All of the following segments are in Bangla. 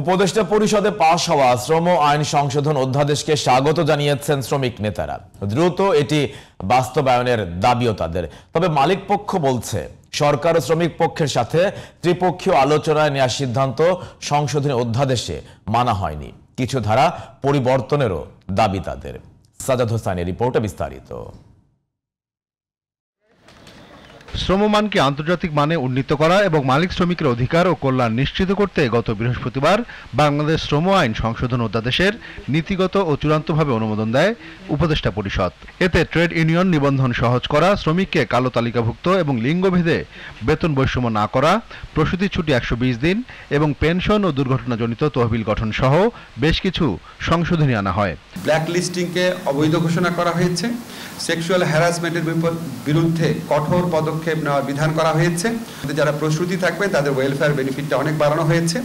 উপদেষ্টা পরিষদে পাশ হওয়া শ্রম আইন সংশোধন অধ্যাদেশকে স্বাগত জানিয়েছেন শ্রমিক নেতারা। দ্রুত এটি বাস্তবায়নের দাবিও তাদের। তবে মালিক পক্ষ বলছে সরকার ও শ্রমিক পক্ষের সাথে ত্রিপক্ষীয় আলোচনায় নেওয়ার সিদ্ধান্ত সংশোধনী অধ্যাদেশে মানা হয়নি। কিছু ধারা পরিবর্তনেরও দাবি তাদের। সাজাদ হোসাইনের রিপোর্টে বিস্তারিত। শ্রমমানকে আন্তর্জাতিক মানে উন্নীত করা এবং মালিক শ্রমিকের অধিকার ও কল্যাণ নিশ্চিত করতে গত বৃহস্পতিবার বাংলাদেশ শ্রম আইন সংশোধন অধ্যাদেশের নীতিগত ও চূড়ান্তভাবে অনুমোদন দেয় উপদেষ্টা পরিষদ। এতে ট্রেড ইউনিয়ন নিবন্ধন সহজ করা, শ্রমিককে কালো তালিকাভুক্ত এবং লিঙ্গভেদে বেতন বৈষম্য না করা, প্রসূতি ছুটি 120 দিন এবং পেনশন ও দুর্ঘটনাজনিত তহবিল গঠন সহ বেশ কিছু সংশোধনী আনা হয়। ব্ল্যাক লিস্টিংকে অবৈধ ঘোষণা করা হয়েছে, সেক্সুয়াল হ্যারাসমেন্টের বিরুদ্ধে কঠোর পদক্ষেপ নেওয়ার বিধান করা হয়েছে, যারা প্রসূতি থাকবেন তাদের ওয়েলফেয়ার বেনিফিটটা অনেক বাড়ানো হয়েছে,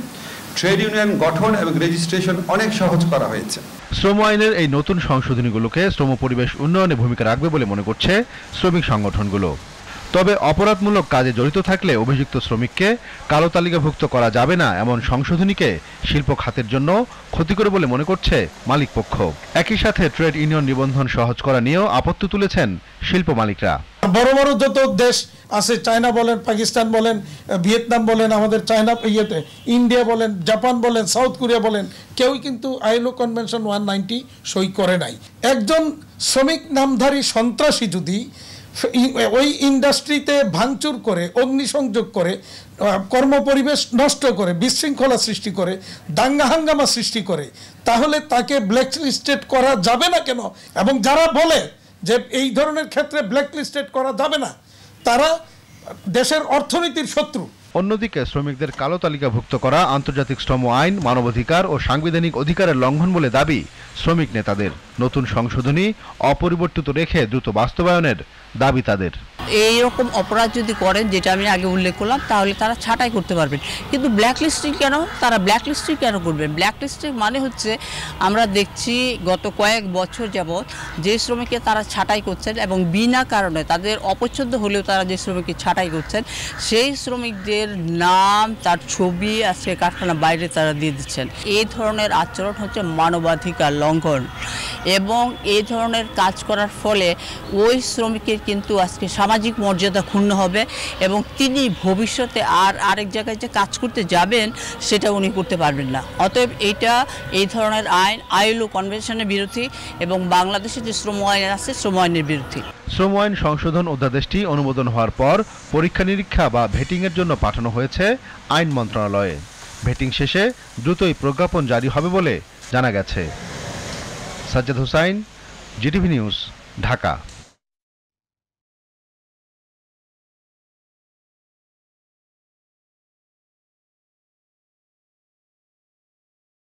ট্রেড ইউনিয়ন গঠন এবং রেজিস্ট্রেশন অনেক সহজ করা হয়েছে। শ্রম আইনের এই নতুন সংশোধনীগুলোকে শ্রম পরিবেশ উন্নয়নে ভূমিকা রাখবে বলে মনে করছে শ্রমিক সংগঠনগুলো। তবে অপরাধমূলক কাজে জড়িত থাকলে অভিযুক্ত শ্রমিককে কালো তালিকাভুক্ত করা যাবে না এমন সংশোধনীকে শিল্প খাতের জন্য ক্ষতিকর বলে মনে করছে মালিক পক্ষ। একই সাথে ট্রেড ইউনিয়ন নিবন্ধন সহজ করা নিয়েও আপত্তি তুলেছেন শিল্প মালিকরা। বড় বড় যত দেশ আছে, চায়না বলেন, পাকিস্তান বলেন, ভিয়েতনাম বলেন, আমাদের চায়না ইন্ডিয়া বলেন, জাপান বলেন, সাউথ কোরিয়া বলেন, কেউই কিন্তু আইএলও কনভেনশন 190 সই করে নাই। একজন শ্রমিক নামধারী সন্ত্রাসী যদি ওই ইন্ডাস্ট্রিতে ভাঙচুর করে, অগ্নিসংযোগ করে, কর্মপরিবেশ নষ্ট করে, বিশৃঙ্খলা সৃষ্টি করে, দাঙ্গা হাঙ্গামা সৃষ্টি করে, তাহলে তাকে ব্ল্যাক লিস্টেড করা যাবে না কেন? এবং যারা বলে যে এই ধরনের ক্ষেত্রে ব্ল্যাক লিস্টেড করা যাবে না, তারা দেশের অর্থনীতির শত্রু। অন্যদিকে শ্রমিকদের কালো তালিকাভুক্ত করা আন্তর্জাতিক শ্রম আইন, মানবাধিকার ও সাংবিধানিক অধিকারের লঙ্ঘন বলে দাবি শ্রমিক নেতাদের। নতুন সংশোধনী অপরিবর্তিত রেখে দ্রুত বাস্তবায়নের দাবি তাদের। এইরকম অপরাধ যদি করেন, যেটা আমি আগে উল্লেখ করলাম, তাহলে তারা ছাঁটাই করতে পারবেন। কিন্তু ব্ল্যাক লিস্টিং কেন? তারা ব্ল্যাক লিস্টিং কেন করবেন? ব্ল্যাক লিস্টিং মানে হচ্ছে, আমরা দেখছি গত কয়েক বছর যাবৎ যে শ্রমিককে তারা ছাঁটাই করছেন এবং বিনা কারণে তাদের অপছন্দ হলেও তারা যে শ্রমিককে ছাঁটাই করছেন, সেই শ্রমিকদের নাম, তার ছবি আজকে কারখানার বাইরে তারা দিয়ে দিচ্ছেন। এই ধরনের আচরণ হচ্ছে মানবাধিকার লঙ্ঘন এবং এই ধরনের কাজ করার ফলে ওই শ্রমিকের কিন্তু আজকে সামাজিক মর্যাদা ক্ষুণ্ণ হবে এবং তিনি ভবিষ্যতে আরেক জায়গায় যে কাজ করতে যাবেন সেটা উনি করতে পারবেন না। অতএব এই ধরনের আইন আইএলও কনভেনশনের বিরোধী এবং বাংলাদেশে যে শ্রম আইন আছে শ্রম আইনের বিরোধী। শ্রম আইন সংশোধন অধ্যাদেশটি অনুমোদন হওয়ার পর পরীক্ষা নিরীক্ষা বা ভেটিংয়ের জন্য পাঠানো হয়েছে আইন মন্ত্রণালয়ে। ভেটিং শেষে দ্রুতই প্রজ্ঞাপন জারি হবে বলে জানা গেছে। Sajjad Hossain, GTV news, Dhaka.